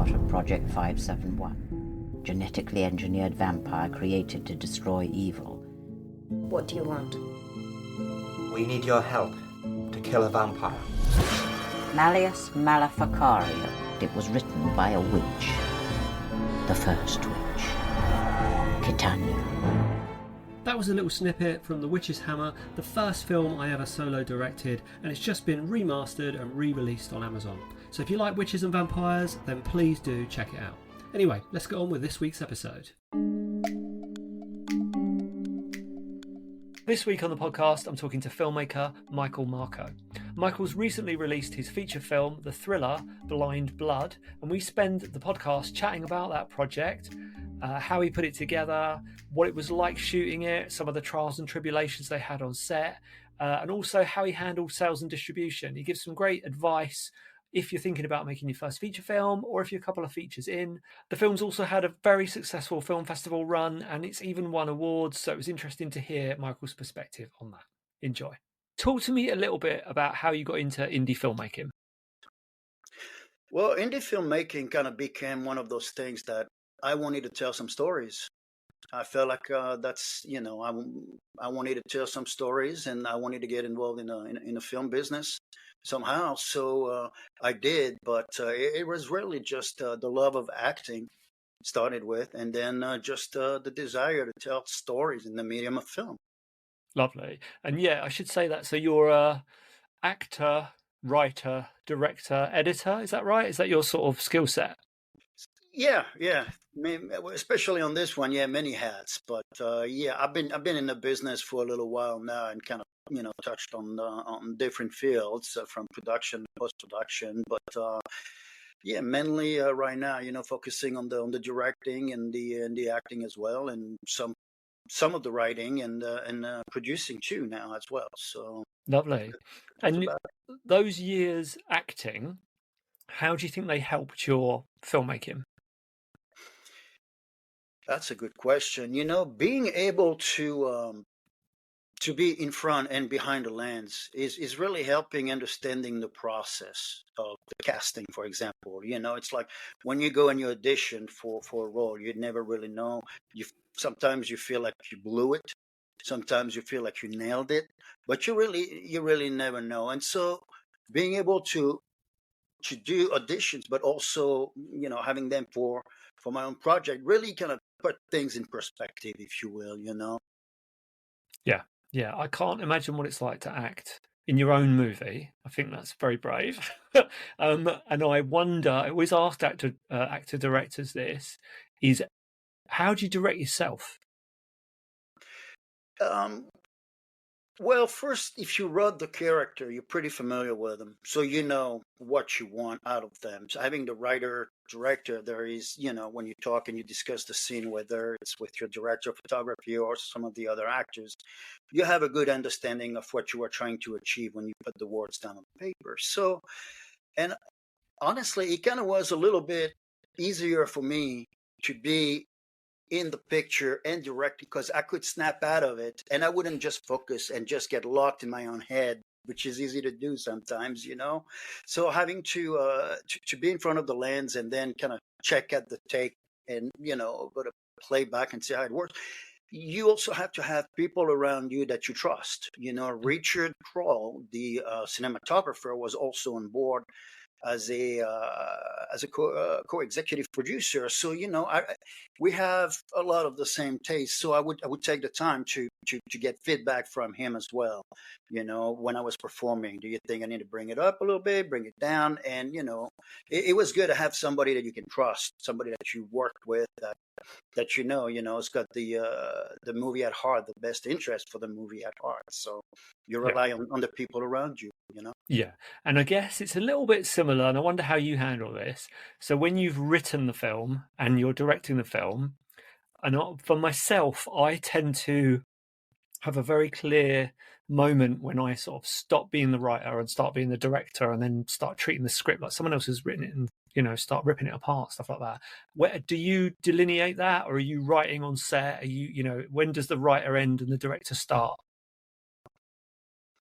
part of Project 571, genetically engineered vampire created to destroy evil. What do you want? We need your help to kill a vampire. Malleus Maleficario. It was written by a witch. The first witch. Titania. That was a little snippet from The Witch's Hammer, the first film I ever solo directed, and it's just been remastered and re-released on Amazon. So if you like witches and vampires, then please do check it out. Anyway, let's get on with this week's episode. This week on the podcast, I'm talking to filmmaker Michael Marco. Michael's recently released his feature film, the thriller Blind Blood, and we spend the podcast chatting about that project, how he put it together, what it was like shooting it, some of the trials and tribulations they had on set, and also how he handled sales and distribution. He gives some great advice if you're thinking about making your first feature film or if you're a couple of features in. The film's also had a very successful film festival run and it's even won awards, so it was interesting to hear Michael's perspective on that. Enjoy. Talk to me a little bit about how you got into indie filmmaking. Well, indie filmmaking kind of became one of those things that I wanted to tell some stories. I felt like I wanted to tell some stories and I wanted to get involved in a film business somehow. So I did, but it was really just the love of acting started with, and then just the desire to tell stories in the medium of film. Lovely. And yeah, I should say that. So you're a actor, writer, director, editor. Is that right? Is that your sort of skill set? Yeah. I mean, especially on this one, many hats. But I've been in the business for a little while now, and kind of touched on different fields from production, post production. But mainly right now, focusing on the directing and the acting as well, and some of the writing and producing too now as well. So lovely. And those years acting, how do you think they helped your filmmaking? That's a good question. Being able to be in front and behind the lens is really helping understanding the process of the casting, for example. It's like when you go and you audition for a role, you never really know. Sometimes you feel like you blew it. Sometimes you feel like you nailed it, but you really never know. And so being able to do auditions, but also, having them for my own project really kind of put things in perspective, if you will, Yeah, I can't imagine what it's like to act in your own movie. I think that's very brave. And I wonder, I always ask actor directors this, is how do you direct yourself? Well, first, if you wrote the character, you're pretty familiar with them, so you know what you want out of them. So having the writer, director, there is, when you talk and you discuss the scene, whether it's with your director of photography or some of the other actors, you have a good understanding of what you are trying to achieve when you put the words down on paper. So, and honestly, it kind of was a little bit easier for me to be in the picture and direct because I could snap out of it and I wouldn't just focus and just get locked in my own head, which is easy to do sometimes, So having to be in front of the lens and then kind of check at the take and, go to playback and see how it works. You also have to have people around you that you trust. Richard Krall, the cinematographer, was also on board as a co-executive producer. So we have a lot of the same taste. So I would take the time to get feedback from him as well. When I was performing, do you think I need to bring it up a little bit, bring it down? And it was good to have somebody that you can trust, somebody that you worked with, that has got the movie at heart, the best interest for the movie at heart. So you rely on the people around you. Yeah, and I guess it's a little bit similar, and I wonder how you handle this. So when you've written the film and you're directing the film, and for myself, I tend to have a very clear moment when I sort of stop being the writer and start being the director, and then start treating the script like someone else has written it, and start ripping it apart, stuff like that. Where do you delineate that, or are you writing on set? Are you, when does the writer end and the director start?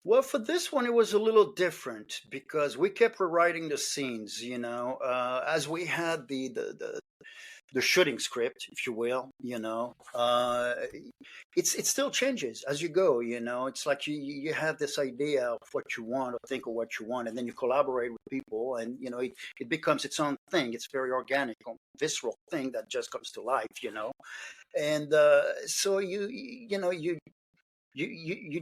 Well, for this one, it was a little different because we kept rewriting the scenes. As we had the shooting script, if you will. It still changes as you go. It's like you have this idea of what you want or think of what you want, and then you collaborate with people, and it becomes its own thing. It's very organic, visceral thing that just comes to life. And so you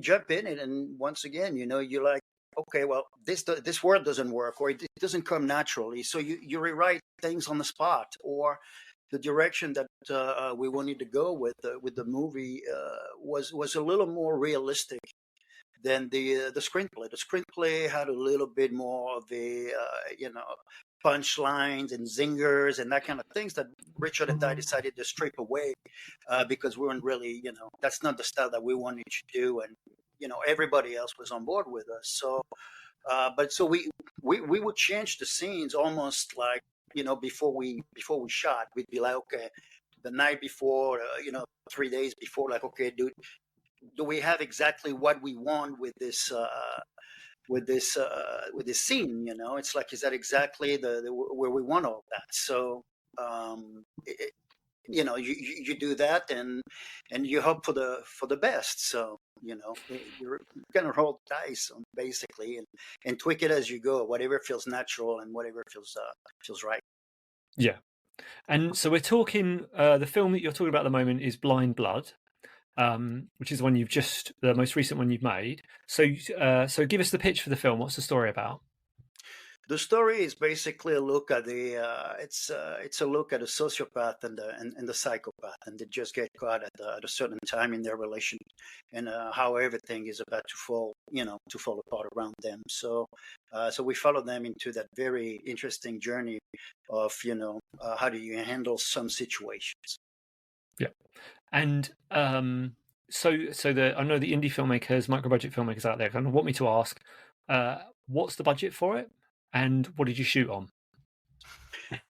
jump in it, and once again, you're like, okay, well, this word doesn't work, or it doesn't come naturally, so you rewrite things on the spot, or the direction that we wanted to go with the movie was a little more realistic than the screenplay. The screenplay had a little bit more of a punchlines and zingers and that kind of things that Richard and I decided to strip away because we weren't really, that's not the style that we wanted to do, and everybody else was on board with us. So, but so we would change the scenes almost like before we shot. We'd be like, okay, the night before, 3 days before, like, okay, do we have exactly what we want with this scene? It's like, is that exactly the where we want all that? So you do that, and you hope for the best. So you're gonna roll dice on basically, and tweak it as you go, whatever feels natural and whatever feels right. Yeah. And so we're talking, the film that you're talking about at the moment is Blind Blood, which is the most recent one you've made. So give us the pitch for the film. What's the story about? The story is basically a look at it's a look at a sociopath and the psychopath, and they just get caught at a certain time in their relation, and how everything is about to fall apart around them. So we follow them into that very interesting journey of how do you handle some situations. Yeah. And so I know the indie filmmakers, micro budget filmmakers out there kind of want me to ask, what's the budget for it, and what did you shoot on?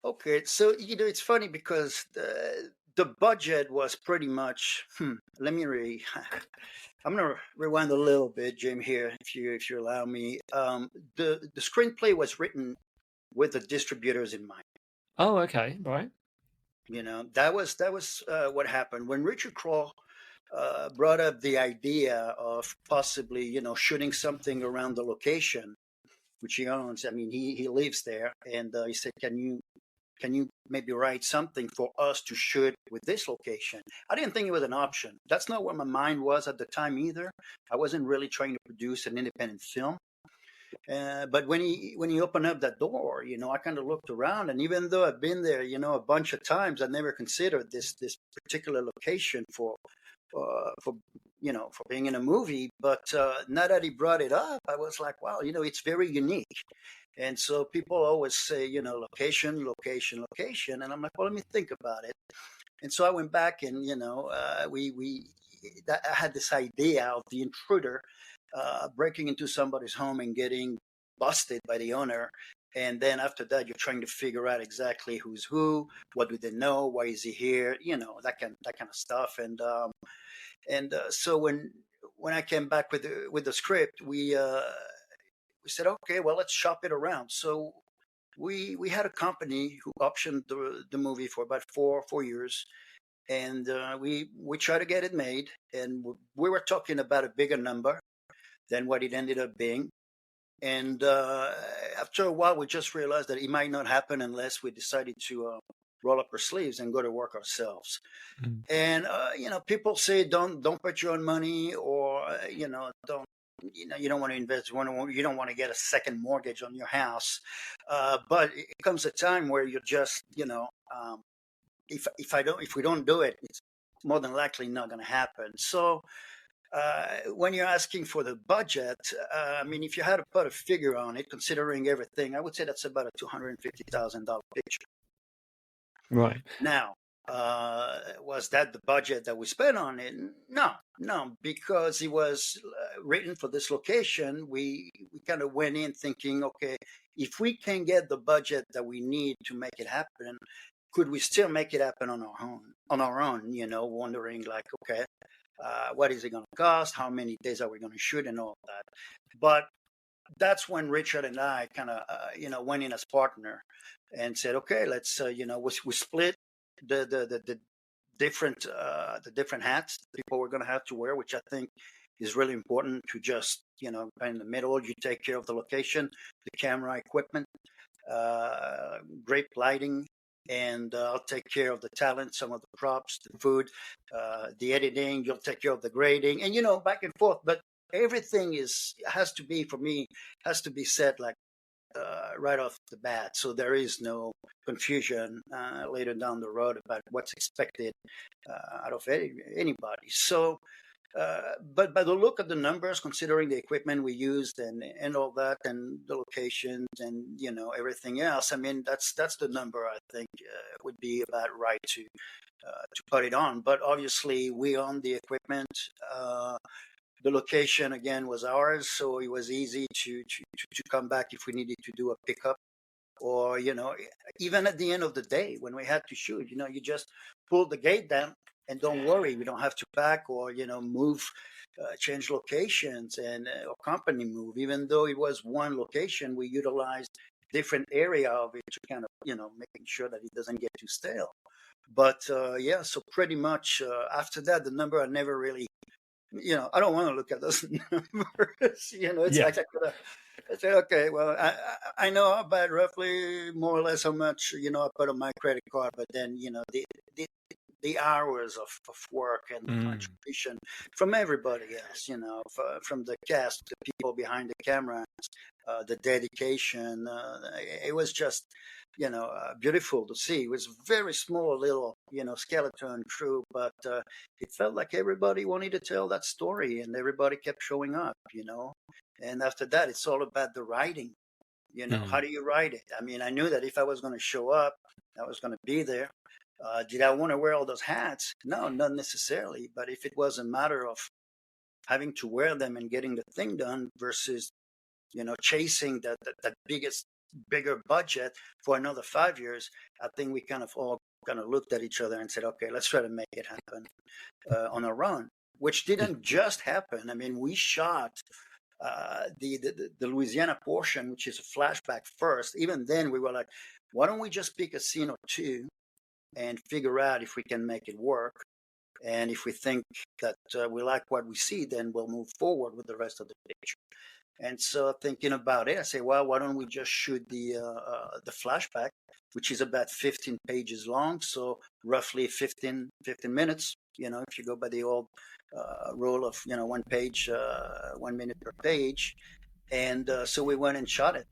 Okay, so it's funny because the budget was pretty much. Let me I'm gonna rewind a little bit, Jim. Here, if you allow me. The screenplay was written with the distributors in mind. Oh, okay, right. That was what happened when Richard Krall brought up the idea of possibly shooting something around the location which he owns. I mean, he lives there, and he said, "Can you maybe write something for us to shoot with this location?" I didn't think it was an option. That's not what my mind was at the time either. I wasn't really trying to produce an independent film. But when he opened up that door, I kind of looked around, and even though I've been there, a bunch of times, I never considered this particular location for for being in a movie. But now that he brought it up, I was like, wow, it's very unique. And so people always say, location, location, location, and I'm like, well, let me think about it. And so I went back, and I had this idea of the intruder breaking into somebody's home and getting busted by the owner. And then after that, you're trying to figure out exactly who's who, what do they know, why is he here, that kind of stuff. And so when I came back with the script, we said, okay, well, let's shop it around. So we had a company who optioned the movie for about four years, and we tried to get it made, and we were talking about a bigger number than what it ended up being. And after a while, we just realized that it might not happen unless we decided to roll up our sleeves and go to work ourselves. Mm. And people say don't put your own money, or don't. You don't want to invest. You don't want to get a second mortgage on your house. But it comes a time where you're just, if we don't do it, it's more than likely not going to happen. So when you're asking for the budget, I mean, if you had to put a figure on it, considering everything, I would say that's about a $250,000 picture. Right. Now, was that the budget that we spent on it? No, because it was written for this location. We kind of went in thinking, okay, if we can get the budget that we need to make it happen, could we still make it happen on our own? Wondering like, okay, what is it going to cost, how many days are we going to shoot, and all that. But that's when Richard and I kind of went in as partner and said, okay, let's we split the different hats people were going to have to wear, which I think is really important. To just in the middle, you take care of the location, the camera equipment, great lighting, and I'll take care of the talent, some of the props, the food, the editing. You'll take care of the grading, and back and forth. But everything has to be set like right off the bat, so there is no confusion later down the road about what's expected out of anybody. So, but by the look of the numbers, considering the equipment we used and all that, and the locations and everything else, I mean that's the number I think would be about right to put it on. But obviously, we own the equipment. The location again was ours, so it was easy to come back if we needed to do a pickup, or even at the end of the day when we had to shoot, you just pull the gate down and don't worry, we don't have to pack or move, change locations and or company move. Even though it was one location, we utilized different area of it to kind of making sure that it doesn't get too stale. But yeah, so pretty much after that, the number I never really. I don't want to look at those numbers. It's like I say, okay, well, I know about roughly more or less how much I put on my credit card, but then the hours of work and the contribution from everybody else, from the cast, the people behind the camera, the dedication. It was just beautiful to see. It was a very small little skeleton crew, but it felt like everybody wanted to tell that story, and everybody kept showing up. And after that, it's all about the writing. How do you write it? I mean, I knew that if I was going to show up, I was going to be there. Did I want to wear all those hats? No, not necessarily. But if it was a matter of having to wear them and getting the thing done versus chasing that bigger budget for another 5 years, I think we kind of all looked at each other and said, okay, let's try to make it happen on our own, which didn't just happen. I mean, we shot the Louisiana portion, which is a flashback first. Even then, we were like, why don't we just pick a scene or two and figure out if we can make it work? And if we think that we like what we see, then we'll move forward with the rest of the picture. And so thinking about it, I say, well, why don't we just shoot the flashback, which is about 15 pages long, so roughly 15 minutes. If you go by the old rule of 1 page, 1 minute per page. And so we went and shot it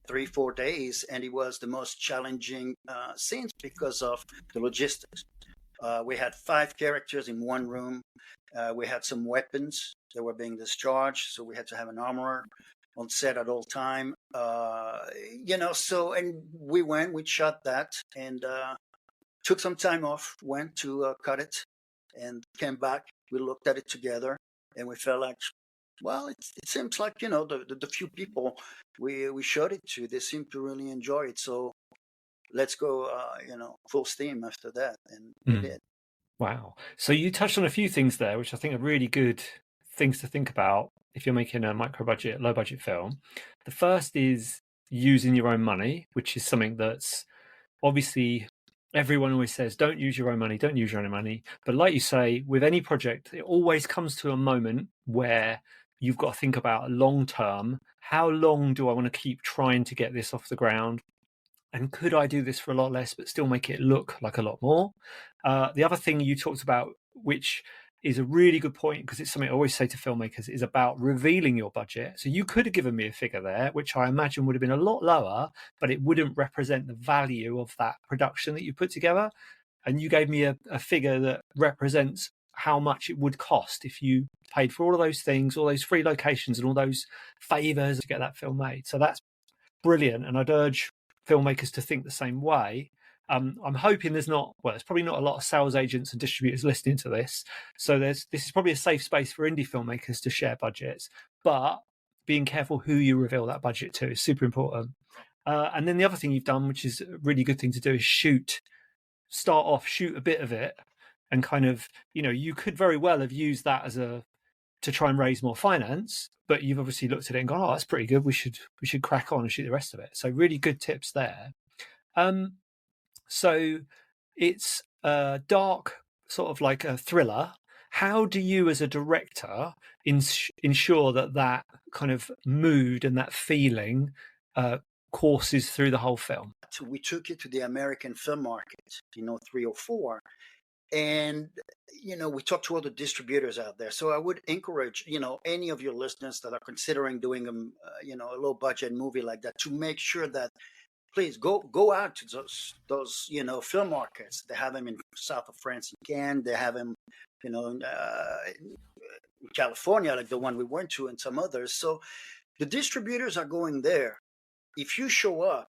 3-4 days, and it was the most challenging scenes because of the logistics. We had 5 characters in one room. We had some weapons that were being discharged, so we had to have an armorer on set at all time. So, and we shot that, and took some time off, went to cut it, and came back. We looked at it together, and we felt like, well, it seems like, the few people we showed it to, they seem to really enjoy it. So let's go, full steam after that. And we did. Wow. So you touched on a few things there, which I think are really good things to think about if you're making a micro-budget, low-budget film. The first is using your own money, which is something that's obviously everyone always says, don't use your own money, don't use your own money. But like you say, with any project, it always comes to a moment where you've got to think about long-term, how long do I want to keep trying to get this off the ground? And could I do this for a lot less, but still make it look like a lot more? The other thing you talked about, which is a really good point, because it's something I always say to filmmakers, is about revealing your budget. So you could have given me a figure there, which I imagine would have been a lot lower, but it wouldn't represent the value of that production that you put together. And you gave me a figure that represents how much it would cost if you paid for all of those things, all those free locations and all those favors to get that film made. So that's brilliant. And I'd urge filmmakers to think the same way. I'm hoping there's probably not a lot of sales agents and distributors listening to this. So this is probably a safe space for indie filmmakers to share budgets, but being careful who you reveal that budget to is super important. And then the other thing you've done, which is a really good thing to do, is shoot a bit of it and kind of, you could very well have used that to try and raise more finance, but you've obviously looked at it and gone, oh, that's pretty good. We should crack on and shoot the rest of it. So really good tips there. So it's a dark, sort of like a thriller. How do you, as a director, ensure that kind of mood and that feeling courses through the whole film? So we took it to the American film market, 304. And, we talked to other distributors out there. So I would encourage, any of your listeners that are considering doing a low budget movie like that, to make sure that please go out to those film markets. They have them in south of France in Cannes. They have them, in California, like the one we went to, and some others. So the distributors are going there. If you show up,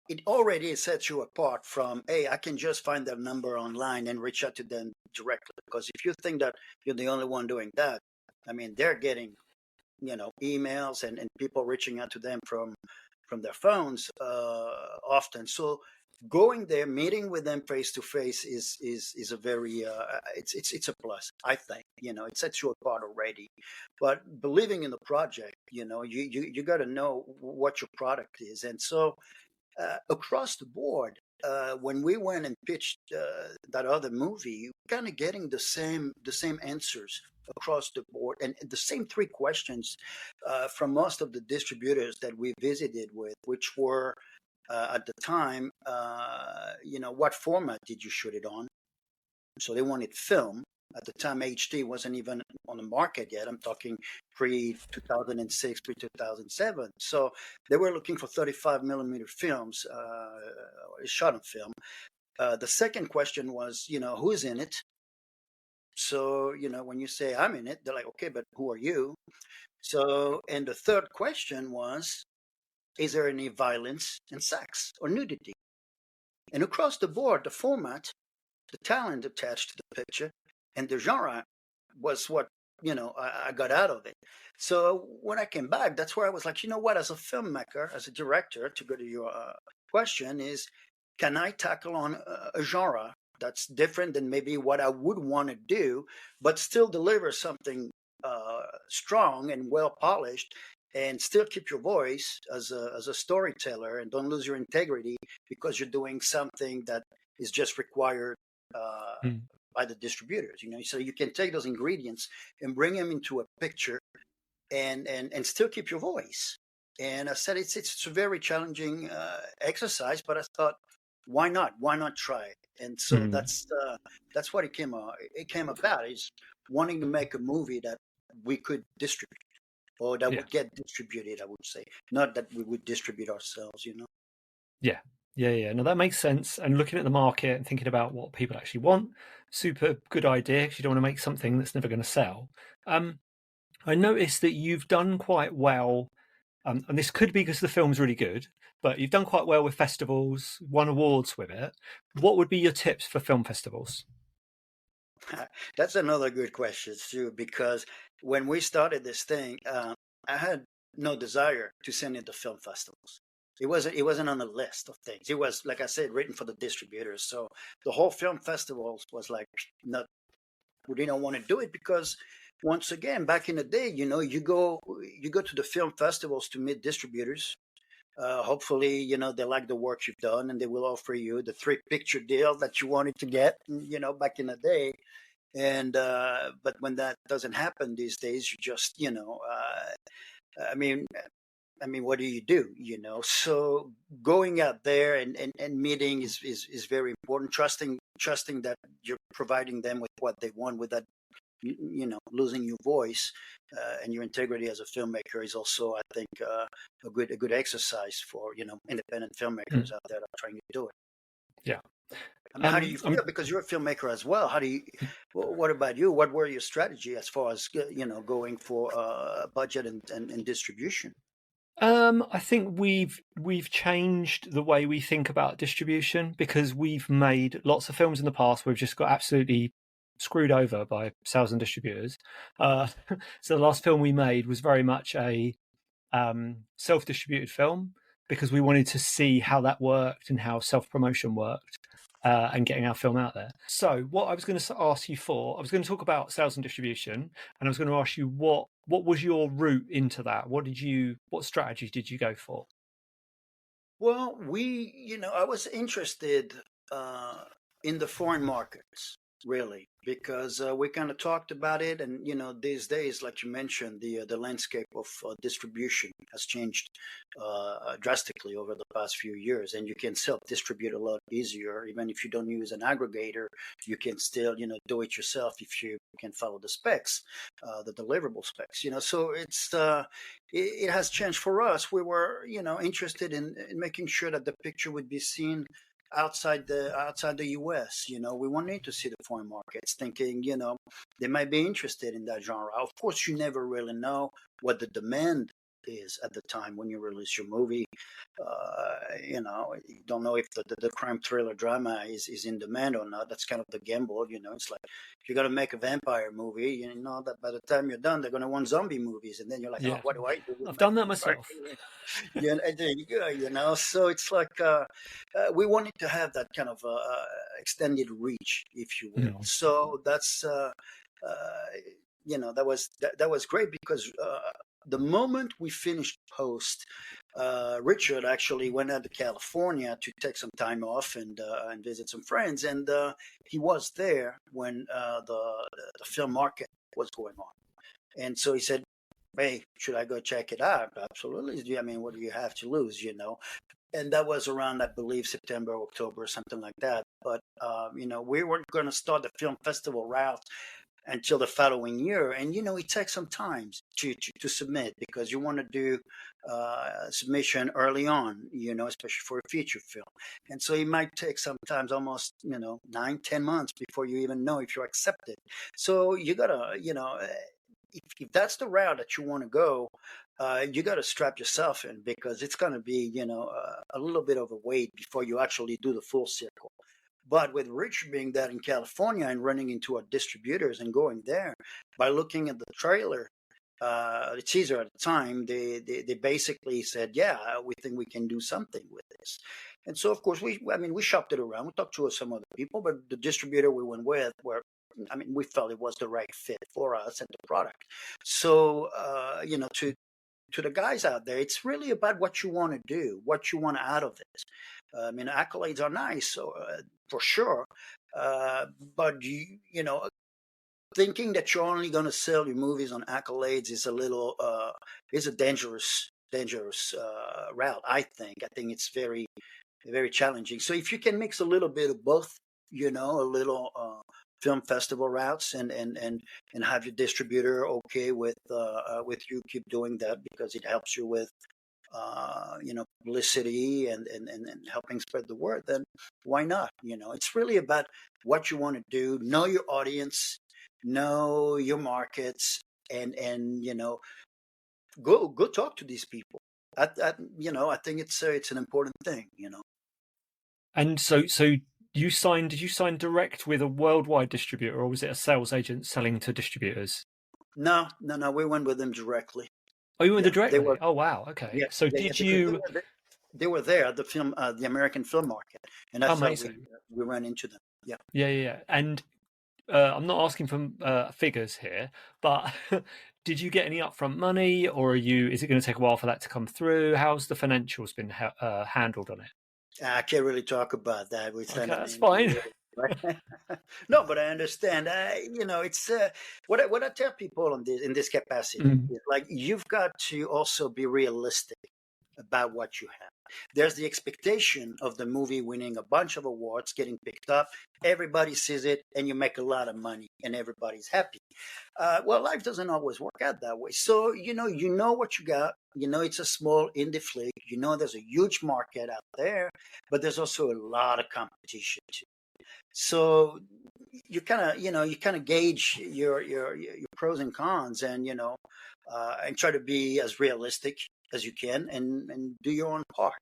it already sets you apart from, hey, I can just find their number online and reach out to them directly. Because if you think that you're the only one doing that, I mean, they're getting, emails and people reaching out to them from their phones often. So going there, meeting with them face to face is a very it's a plus, I think. It sets you apart already. But believing in the project, you got to know what your product is, and so. Across the board, when we went and pitched that other movie, kind of getting the same answers across the board, and the same three questions from most of the distributors that we visited with, which were at the time, what format did you shoot it on? So they wanted film. At the time, HD wasn't even on the market yet. I'm talking pre-2006, pre-2007. So they were looking for 35 millimeter films, shot on film. The second question was, who's in it? So, when you say I'm in it, they're like, okay, but who are you? So, and the third question was, is there any violence and sex or nudity? And across the board, the format, the talent attached to the picture, and the genre was what, I got out of it. So when I came back, that's where I was like, what, as a filmmaker, as a director, to go to your question, is can I tackle on a genre that's different than maybe what I would want to do, but still deliver something strong and well polished, and still keep your voice as a storyteller, and don't lose your integrity because you're doing something that is just required by the distributors, so you can take those ingredients and bring them into a picture and still keep your voice. And I said, it's a very challenging exercise, but I thought, why not try it? And so that's what it came about, is wanting to make a movie that we could distribute, or that would get distributed, I would say, not that we would distribute ourselves, Yeah. No, that makes sense. And looking at the market and thinking about what people actually want, super good idea, because you don't want to make something that's never going to sell. I noticed that you've done quite well, and this could be because the film's really good, but you've done quite well with festivals, won awards with it. What would be your tips for film festivals? That's another good question, too, because when we started this thing, I had no desire to send it to film festivals. It wasn't on the list of things. It was, like I said, written for the distributors. So the whole film festivals was like, not, we didn't want to do it because, once again, back in the day, you go to the film festivals to meet distributors. Hopefully, they like the work you've done, and they will offer you the 3-picture deal that you wanted to get, back in the day. And but when that doesn't happen these days, you just, I mean, what do you do? So going out there and meeting is very important. Trusting that you're providing them with what they want, without losing your voice and your integrity as a filmmaker is also, I think, a good exercise for independent filmmakers out there that are trying to do it. Yeah. I mean, how do you feel? Because you're a filmmaker as well. What about you? What were your strategy as far as going for budget and distribution? I think we've changed the way we think about distribution, because we've made lots of films in the past where we've just got absolutely screwed over by sales and distributors. So the last film we made was very much a self-distributed film, because we wanted to see how that worked and how self-promotion worked. And getting our film out there. So what I was going to ask you for, I was going to talk about sales and distribution, and I was going to ask you what was your route into that? What strategies did you go for? Well, I was interested in the foreign markets, really, because we kind of talked about it, and these days, like you mentioned, the landscape of distribution has changed drastically over the past few years, and you can self-distribute a lot easier, even if you don't use an aggregator. You can still, do it yourself if you can follow the specs, the deliverable specs. So it has changed for us. We were, interested in making sure that the picture would be seen outside the US. We wanted to see the foreign markets, thinking, they might be interested in that genre. Of course, you never really know what the demand is at the time when you release your movie. You don't know if the crime thriller drama is in demand or not. That's kind of the gamble. It's like if you're gonna make a vampire movie, that by the time you're done, they're gonna want zombie movies, and then you're like, oh, what do I do with I've my done that myself. Yeah, and there you go. So it's like we wanted to have that kind of extended reach, if you will. So that's that was great because the moment we finished post, Richard actually went out to California to take some time off and visit some friends, and he was there when the film market was going on, and so he said, hey, should I go check it out? Absolutely. I mean, what do you have to lose, And that was around, I believe, September, October, something like that. But, we weren't going to start the film festival route until the following year. And, it takes some time to submit because you want to do submission early on, especially for a feature film. And so it might take sometimes almost, 9-10 months before you even know if you're accepted. So you got to, if that's the route that you want to go, you got to strap yourself in because it's going to be, a little bit of a wait before you actually do the full circle. But with Rich being that in California and running into our distributors and going there, by looking at the trailer, the teaser at the time, they basically said, yeah, we think we can do something with this. And so, of course, we shopped it around. We talked to some other people, but the distributor we went with we felt it was the right fit for us and the product. So, to the guys out there, it's really about what you want to do, what you want out of it. Accolades are nice, so, for sure. But thinking that you're only going to sell your movies on accolades is is a dangerous route. I think it's very, very challenging. So if you can mix a little bit of both, a little film festival routes and have your distributor okay with you keep doing that because it helps you with publicity and helping spread the word, then why not? It's really about what you want to do, know your audience, know your markets, and go talk to these people. I think it's an important thing. And so did you sign direct with a worldwide distributor, or was it a sales agent selling to distributors? No, we went with them directly. Oh, you went directly? Oh, wow. Okay. Yeah, So did you? They were there at the American film market, and that's how we ran into them. Yeah. Yeah. And I'm not asking for figures here, but did you get any upfront money, or is it going to take a while for that to come through? How's the financials been handled on it? I can't really talk about that. Okay, that's fine. No, but I understand. It's what I tell people in this capacity is like you've got to also be realistic about what you have. There's the expectation of the movie winning a bunch of awards, getting picked up. Everybody sees it, and you make a lot of money, and everybody's happy. Well, life doesn't always work out that way. So you know what you got. It's a small indie flick. There's a huge market out there, but there's also a lot of competition too. So you kind of gauge your pros and cons, and try to be as realistic as you can, and do your own part.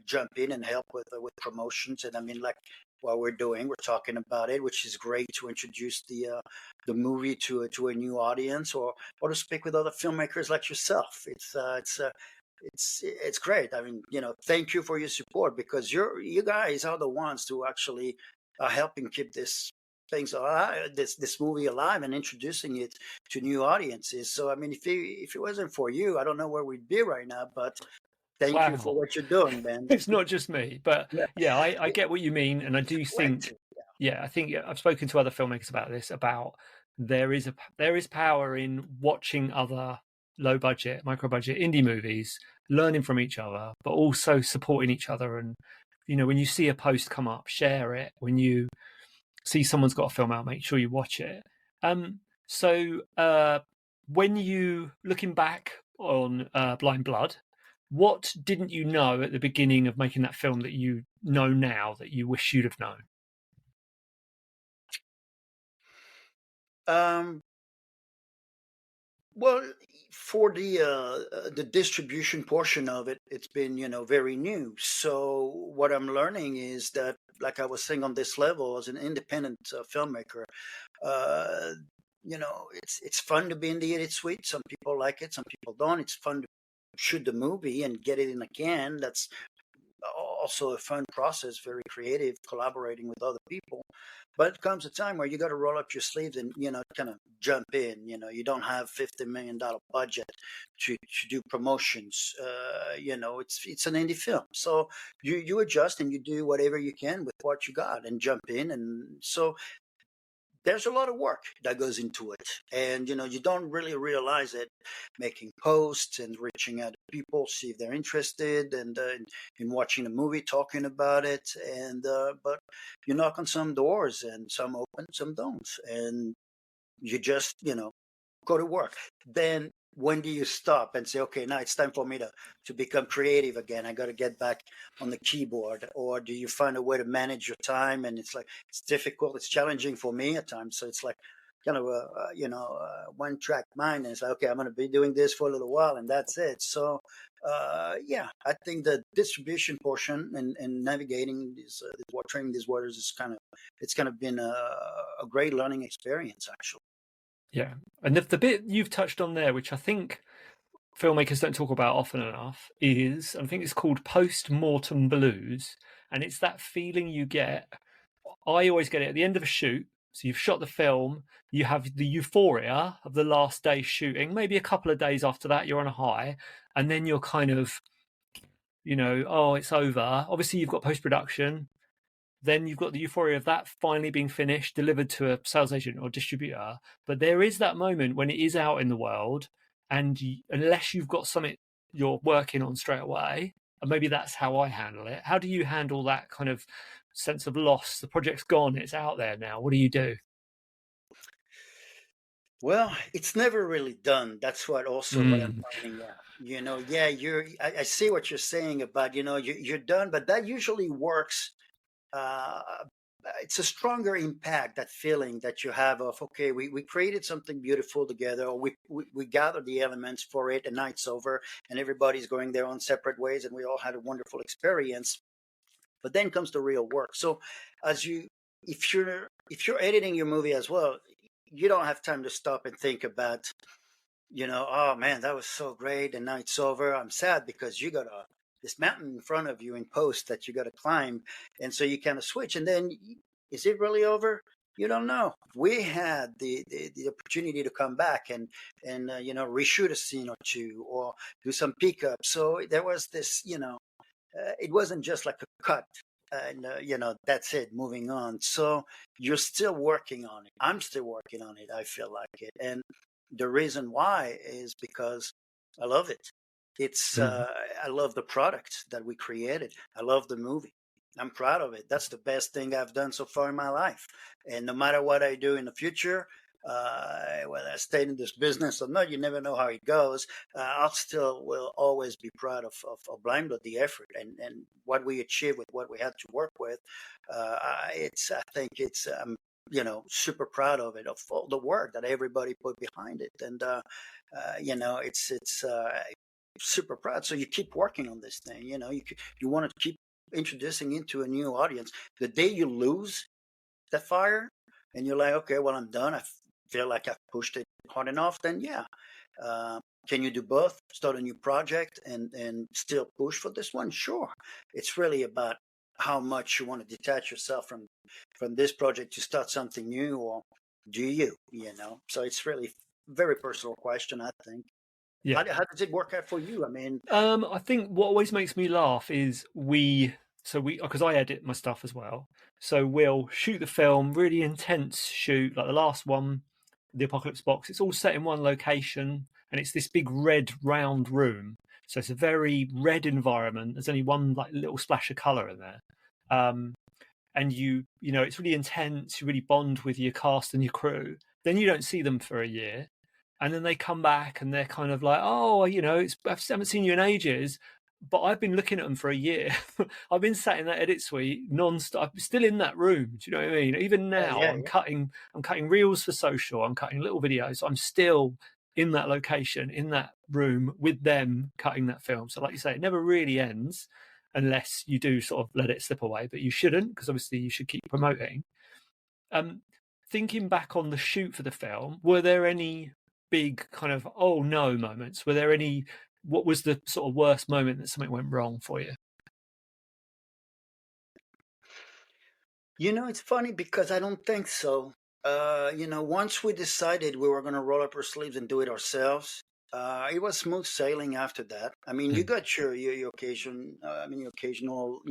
Jump in and help with promotions, and like what we're doing, we're talking about it, which is great to introduce the movie to a new audience, or to speak with other filmmakers like yourself. It's it's great. I mean, thank you for your support, because you guys are the ones who actually are helping keep things alive, this movie alive, and introducing it to new audiences. So I mean, if it wasn't for you, I don't know where we'd be right now. But thank you for Wow. what you're doing, man. It's not just me, but Yeah, yeah, I get what you mean, and I it's a do think, collective. yeah, I think I've spoken to other filmmakers about this. About there is power in watching other low budget, micro budget indie movies, learning from each other, but also supporting each other. And when you see a post come up, share it. When you see someone's got a film out, make sure you watch it. So when you looking back on Blind Blood, what didn't you know at the beginning of making that film that you know now that you wish you'd have known? Um, well, for the distribution portion of it, it's been very new. So what I'm learning is that, like I was saying, on this level as an independent filmmaker, uh, it's fun to be in the edit suite. Some people like it, some people don't. It's fun to shoot the movie and get it in a can. That's also a fun process, very creative, collaborating with other people. But it comes a time where you got to roll up your sleeves and kind of jump in. You don't have $50 million budget to do promotions. It's an indie film, so you adjust and you do whatever you can with what you got and jump in. And so there's a lot of work that goes into it, and you don't really realize it, making posts and reaching out to people, see if they're interested, and in watching a movie, talking about it. And but you knock on some doors, and some open, some don't, and you just go to work. Then when do you stop and say, okay, now it's time for me to become creative again? I got to get back on the keyboard. Or do you find a way to manage your time? And it's difficult, it's challenging for me at times. So it's like kind of a one track mind, and it's like, okay, I'm going to be doing this for a little while, and that's it. So yeah, I think the distribution portion and navigating training these waters is it's kind of been a great learning experience, actually. Yeah, and the bit you've touched on there, which I think filmmakers don't talk about often enough, is I think it's called post-mortem blues, and it's that feeling you get. I always get it at the end of a shoot. So you've shot the film, you have the euphoria of the last day shooting. Maybe a couple of days after that, you're on a high, and then you're kind of, oh, it's over. Obviously, you've got post-production. Then you've got the euphoria of that finally being finished, delivered to a sales agent or distributor. But there is that moment when it is out in the world, and unless you've got something you're working on straight away, and maybe that's how I handle it. How do you handle that kind of sense of loss? The project's gone, it's out there now. What do you do? Well, it's never really done. That's what I'm finding out. Yeah, I see what you're saying about, you're done, but that usually works. Uh, it's a stronger impact, that feeling that you have of, okay, we created something beautiful together, or we gathered the elements for it, and now it's over, and everybody's going their own separate ways, and we all had a wonderful experience. But then comes the real work. So as you if you're editing your movie as well, you don't have time to stop and think about, oh man, that was so great, and now it's over. I'm sad because you got this mountain in front of you in post that you got to climb, and so you kind of switch. And then, is it really over? You don't know. We had the opportunity to come back and reshoot a scene or two, or do some pickup. So there was this, it wasn't just like a cut. And that's it, moving on. So you're still working on it. I'm still working on it, I feel like it. And the reason why is because I love it. I love the product that we created. I love the movie. I'm proud of it. That's the best thing I've done so far in my life. And no matter what I do in the future, whether I stay in this business or not, you never know how it goes. I'll still will always be proud of Blind Blood, the effort, and what we achieved with what we had to work with. I think it's super proud of it, of all the work that everybody put behind it. And it's super proud. So you keep working on this thing. You want to keep introducing into a new audience. The day you lose that fire and you're like, okay, well, I'm done, I feel like I've pushed it hard enough, then yeah, Can you do both? Start a new project and still push for this one? Sure. It's really about how much you want to detach yourself from this project to start something new, or do you? You know. So it's really very personal question, I think. Yeah. How does it work out for you? I mean, I think what always makes me laugh is because I edit my stuff as well. So we'll shoot the film, really intense shoot, like the last one, the Apocalypse Box. It's all set in one location, and it's this big red round room. So it's a very red environment. There's only one like little splash of color in there. And you know, it's really intense. You really bond with your cast and your crew. Then you don't see them for a year, and then they come back and they're kind of like, oh, you know, I haven't seen you in ages, but I've been looking at them for a year. I've been sat in that edit suite non-stop. I'm still in that room. Do you know what I mean? Even now, yeah, I'm cutting reels for social. I'm cutting little videos. I'm still in that location, in that room with them cutting that film. So, like you say, it never really ends unless you do sort of let it slip away. But you shouldn't, because obviously you should keep promoting. Thinking back on the shoot for the film, were there any big kind of oh no moments? Were there any? What was the sort of worst moment that something went wrong for you? you know, it's funny because I don't think so. You know, once we decided we were going to roll up our sleeves and do it ourselves, it was smooth sailing after that. I mean, you got your occasion, your occasional,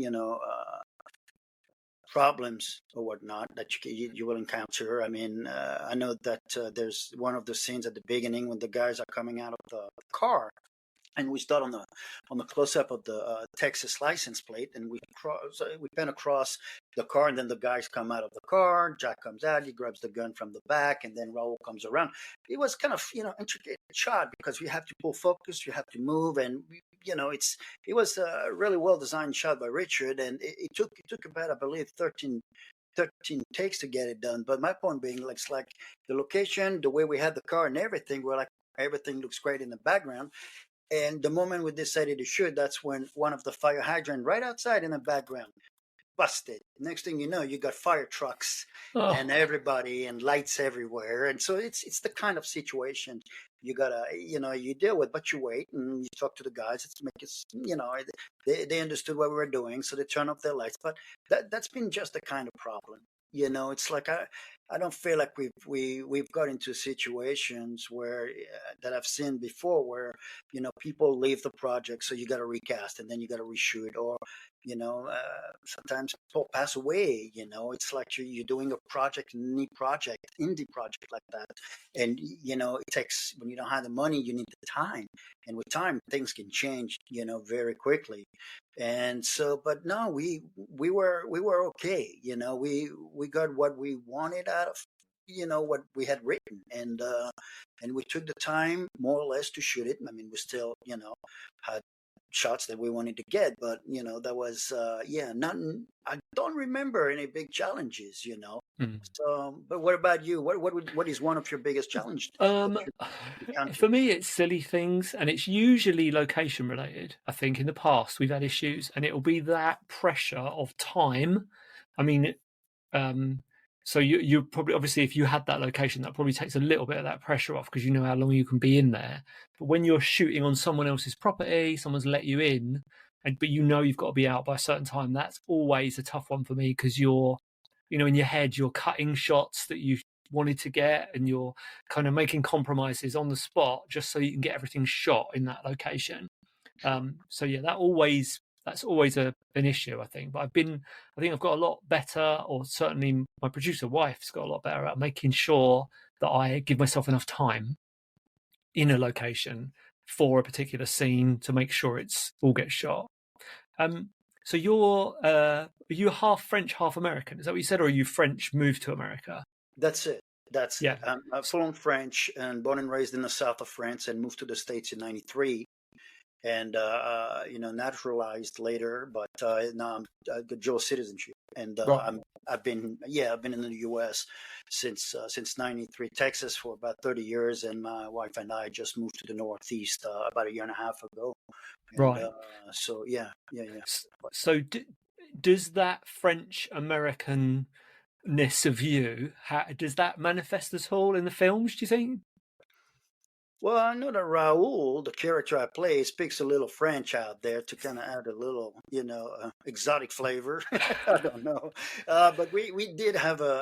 problems or whatnot that you will encounter. I mean, I know that there's one of the scenes at the beginning when the guys are coming out of the car, and we start on the close up of the Texas license plate, and we pan across the car, and then the guys come out of the car. Jack comes out, he grabs the gun from the back, and then Raul comes around. It was kind of intricate shot because we have to pull focus, you have to move, and it was a really well designed shot by Richard, and it took about, I believe, 13 takes to get it done. But my point being, like, it's like the location, the way we had the car and everything, we're like, everything looks great in the background. And the moment we decided to shoot, that's when one of the fire hydrant right outside in the background busted. Next thing you know, you got fire trucks and everybody and lights everywhere. And so it's the kind of situation you gotta you deal with, but you wait and you talk to the guys. It's make it they understood what we were doing, so they turn off their lights. But that's been just the kind of problem. It's like I don't feel like we've got into situations where that I've seen before where people leave the project, so you got to recast and then you got to reshoot, or sometimes people pass away. It's like you're doing a project, indie project like that, and it takes, when you don't have the money, you need the time, and with time things can change very quickly. And so, but no, we were okay. We got what we wanted out of what we had written, and we took the time more or less to shoot it. I mean, we still had shots that we wanted to get, but that was nothing. I don't remember any big challenges. So, but what about you? What is one of your biggest challenges that you encountered? For me, it's silly things, and it's usually location related. I think in the past we've had issues, and it'll be that pressure of time. I mean, so you probably, obviously, if you had that location, that probably takes a little bit of that pressure off because you know how long you can be in there. But when you're shooting on someone else's property, someone's let you in, but you've got to be out by a certain time. That's always a tough one for me because you're, in your head, you're cutting shots that you wanted to get, and you're kind of making compromises on the spot just so you can get everything shot in that location. So yeah, that's always an issue, I think. But I think I've got a lot better, or certainly my producer wife's got a lot better at making sure that I give myself enough time in a location for a particular scene to make sure it's all gets shot. So are you half French, half American? Is that what you said, or are you French moved to America? That's it. Yeah. I'm full French and born and raised in the south of France, and moved to the States in '93, and naturalized later. But now I got dual citizenship, and Right. I've been in the U.S. since '93, Texas for about 30 years, and my wife and I just moved to the Northeast about a year and a half ago. And, Right. So yeah. So does that French American ness of you, does that manifest at all in the films, do you think? Well, I know that Raul, the character I play, speaks a little French out there to kind of add a little, exotic flavor. I don't know, but we did have an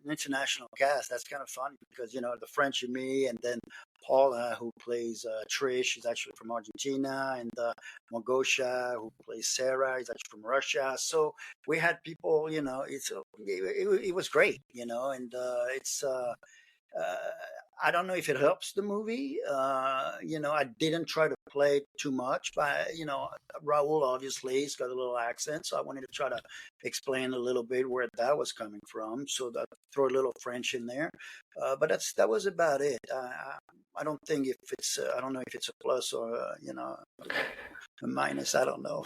international cast. That's kind of funny because the French and me, and then Paula, who plays Trish, is actually from Argentina, and Mogosha, who plays Sarah, is actually from Russia. So we had people, it was great, and it's. Uh, I don't know if it helps the movie. I didn't try to play it too much, but Raul obviously he's got a little accent, so I wanted to try to explain a little bit where that was coming from. So that throw a little French in there, but that was about it. I don't think if it's I don't know if it's a plus or a minus. I don't know.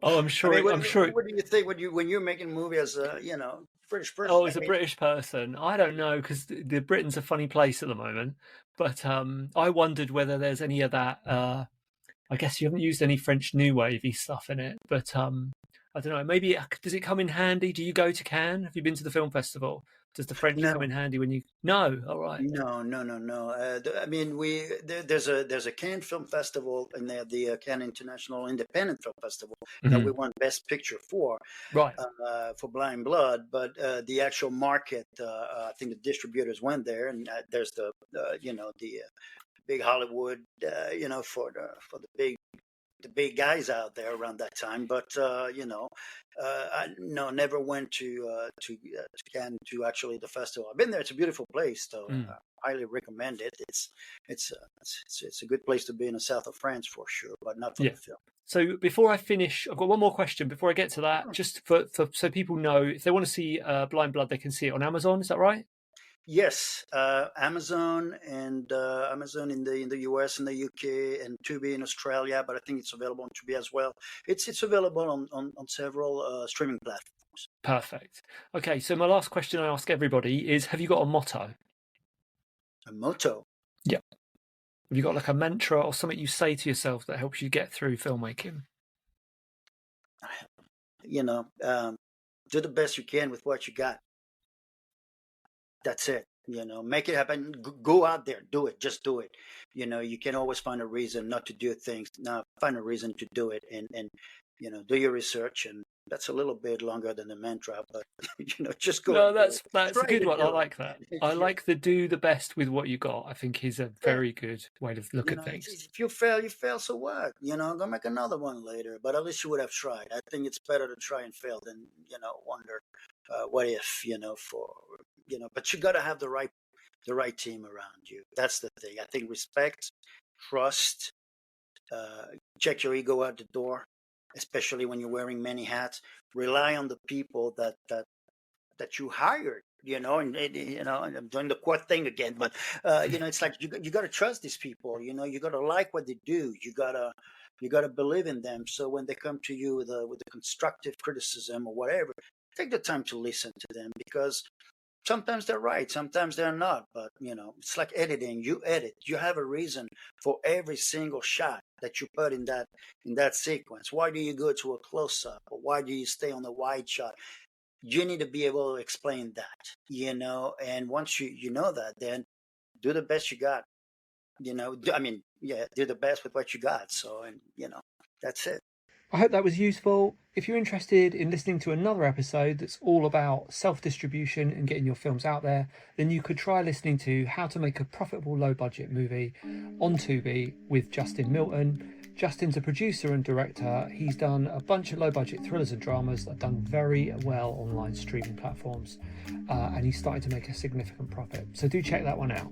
Oh, I mean, I'm sure. what do you think when you're making a movie as a British person? Oh, as a British person, I don't know because the Britain's a funny place at the moment. But I wondered whether there's any of that. I guess you haven't used any French New Wavey stuff in it, but I don't know. Maybe does it come in handy? Do you go to Cannes? Have you been to the film festival? Does the French come in handy when you? No, all right. No. I mean, there's a Cannes Film Festival and the Cannes International Independent Film Festival that we won Best Picture for, Right. For Blind Blood. But the actual market, I think the distributors went there, and there's the big Hollywood, for the big guys out there around that time. But I never went to Cannes, to actually the festival. I've been there. It's a beautiful place, though. I highly recommend it. It's a good place to be in the south of France for sure, but not for the film. So before I finish, I've got one more question before I get to that. Just for so people know, if they want to see Blind Blood, they can see it on Amazon. Is that right? Yes, Amazon and Amazon in the US and the UK, and Tubi in Australia, but I think it's available on Tubi as well. It's available on several streaming platforms. Perfect. Okay, so my last question I ask everybody is: have you got a motto? A motto? Yeah. Have you got like a mantra or something you say to yourself that helps you get through filmmaking? Do the best you can with what you got. That's it. Make it happen. Go out there, do it. Just do it. You can always find a reason not to do things. Now find a reason to do it, and do your research. And that's a little bit longer than the mantra, but just go. No, that's a good one. I like that. I like the do the best with what you got. I think is a very good way to look at things. If you fail, you fail. So what? Go make another one later. But at least you would have tried. I think it's better to try and fail than wonder what if. But you got to have the right team around you. That's the thing. I think respect, trust, check your ego out the door, especially when you're wearing many hats. Rely on the people that you hired. And I'm doing the quote thing again, but it's like you got to trust these people. You got to like what they do. You gotta believe in them. So when they come to you with a constructive criticism or whatever, take the time to listen to them, because sometimes they're right, sometimes they're not. But it's like editing. You edit. You have a reason for every single shot that you put in that sequence. Why do you go to a close up, or why do you stay on the wide shot? You need to be able to explain that, and once you know that, then do the best you got. Do the best with what you got. So, and that's it. I hope that was useful. If you're interested in listening to another episode that's all about self-distribution and getting your films out there, then you could try listening to How to Make a Profitable Low-Budget Movie on Tubi with Justin Milton. Justin's a producer and director. He's done a bunch of low-budget thrillers and dramas that have done very well on online streaming platforms, and he's starting to make a significant profit. So do check that one out.